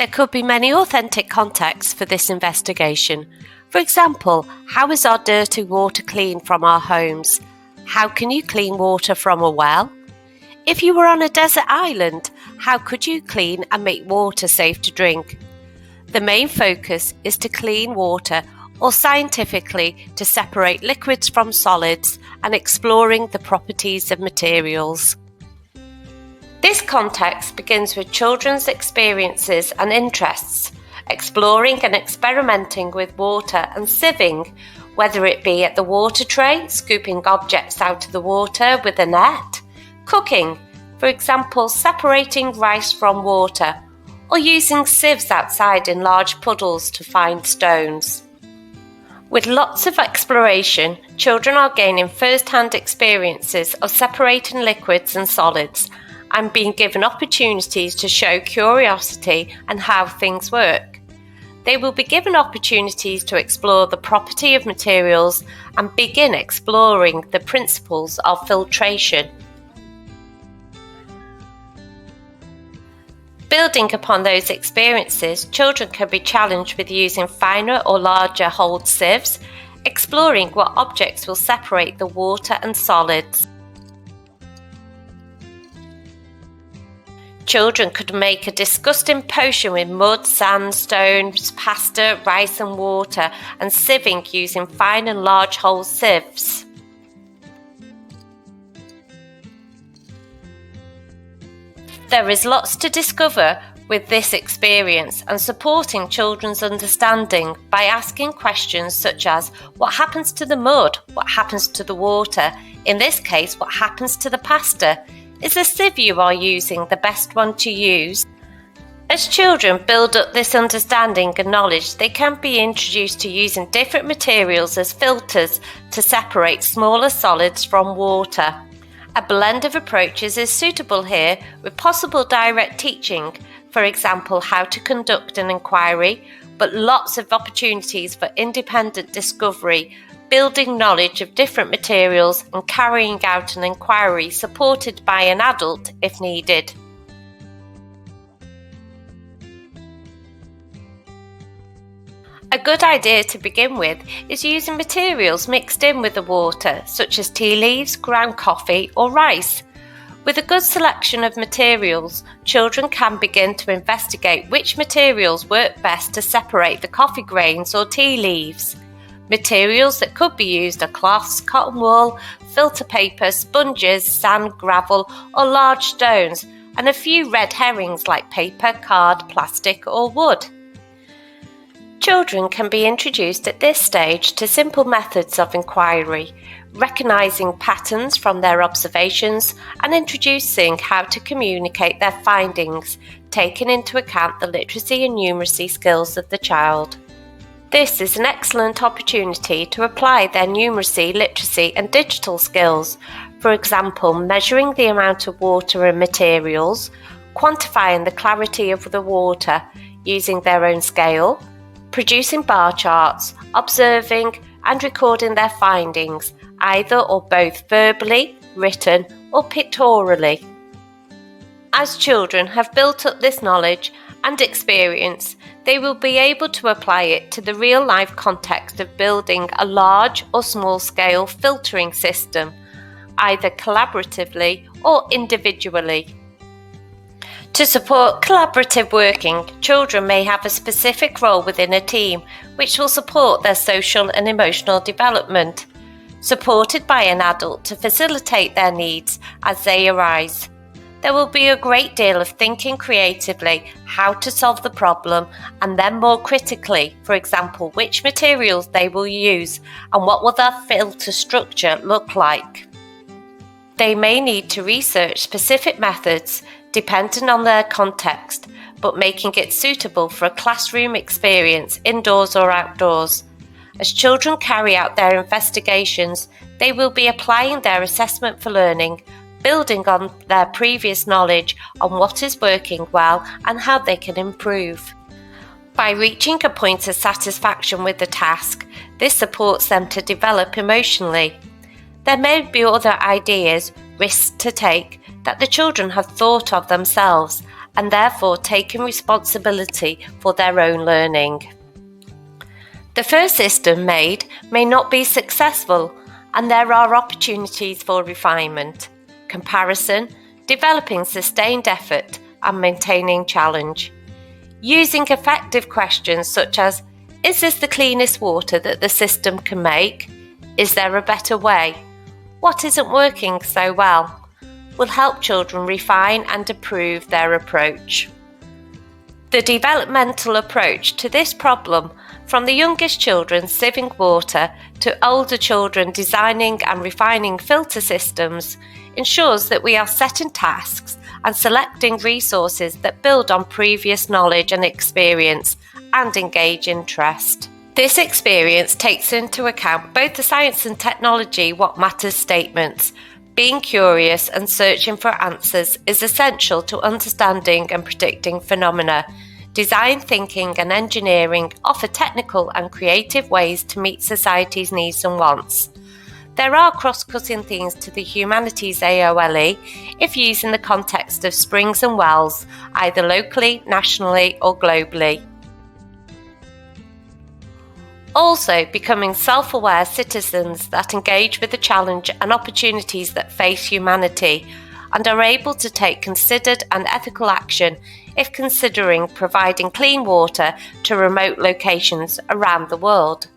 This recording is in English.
There could be many authentic contexts for this investigation. For example, how is our dirty water cleaned from our homes? How can you clean water from a well? If you were on a desert island, how could you clean and make water safe to drink? The main focus is to clean water, or scientifically to separate liquids from solids, and exploring the properties of materials. This context begins with children's experiences and interests, exploring and experimenting with water and sieving, whether it be at the water tray, scooping objects out of the water with a net, cooking, for example, separating rice from water, or using sieves outside in large puddles to find stones. With lots of exploration, children are gaining first-hand experiences of separating liquids and solids and being given opportunities to show curiosity and how things work. They will be given opportunities to explore the property of materials and begin exploring the principles of filtration. Building upon those experiences, children can be challenged with using finer or larger holed sieves, exploring what objects will separate the water and solids. Children could make a disgusting potion with mud, sand, stones, pasta, rice and water, and sieving using fine and large hole sieves. There is lots to discover with this experience and supporting children's understanding by asking questions such as what happens to the mud, what happens to the water, in this case what happens to the pasta. Is the sieve you are using the best one to use? As children build up this understanding and knowledge, they can be introduced to using different materials as filters to separate smaller solids from water. A blend of approaches is suitable here with possible direct teaching, for example, how to conduct an inquiry, but lots of opportunities for independent discovery, building knowledge of different materials and carrying out an inquiry supported by an adult if needed. A good idea to begin with is using materials mixed in with the water, such as tea leaves, ground coffee or rice. With a good selection of materials, children can begin to investigate which materials work best to separate the coffee grains or tea leaves. Materials that could be used are cloths, cotton wool, filter paper, sponges, sand, gravel or large stones, and a few red herrings like paper, card, plastic or wood. Children can be introduced at this stage to simple methods of inquiry, recognising patterns from their observations and introducing how to communicate their findings, taking into account the literacy and numeracy skills of the child. This is an excellent opportunity to apply their numeracy, literacy and digital skills, for example, measuring the amount of water and materials, quantifying the clarity of the water using their own scale, producing bar charts, observing and recording their findings, either or both verbally, written or pictorially. As children have built up this knowledge and experience, they will be able to apply it to the real-life context of building a large or small-scale filtering system, either collaboratively or individually. To support collaborative working, children may have a specific role within a team which will support their social and emotional development, supported by an adult to facilitate their needs as they arise. There will be a great deal of thinking creatively how to solve the problem and then more critically, for example, which materials they will use and what will their filter structure look like. They may need to research specific methods depending on their context, but making it suitable for a classroom experience indoors or outdoors. As children carry out their investigations, they will be applying their assessment for learning, building on their previous knowledge on what is working well and how they can improve. By reaching a point of satisfaction with the task, this supports them to develop emotionally. There may be other ideas, risks to take that the children have thought of themselves, and therefore taking responsibility for their own learning. The first system made may not be successful, and there are opportunities for refinement, comparison, developing sustained effort, and maintaining challenge. Using effective questions such as, is this the cleanest water that the system can make? Is there a better way? What isn't working so well? Will help children refine and improve their approach. The developmental approach to this problem, from the youngest children sieving water to older children designing and refining filter systems, ensures that we are setting tasks and selecting resources that build on previous knowledge and experience and engage interest. This experience takes into account both the science and technology what matters statements. Being curious and searching for answers is essential to understanding and predicting phenomena. Design thinking and engineering offer technical and creative ways to meet society's needs and wants. There are cross-cutting themes to the humanities AOLE if used in the context of springs and wells, either locally, nationally or globally. Also, becoming self-aware citizens that engage with the challenge and opportunities that face humanity and are able to take considered and ethical action if considering providing clean water to remote locations around the world.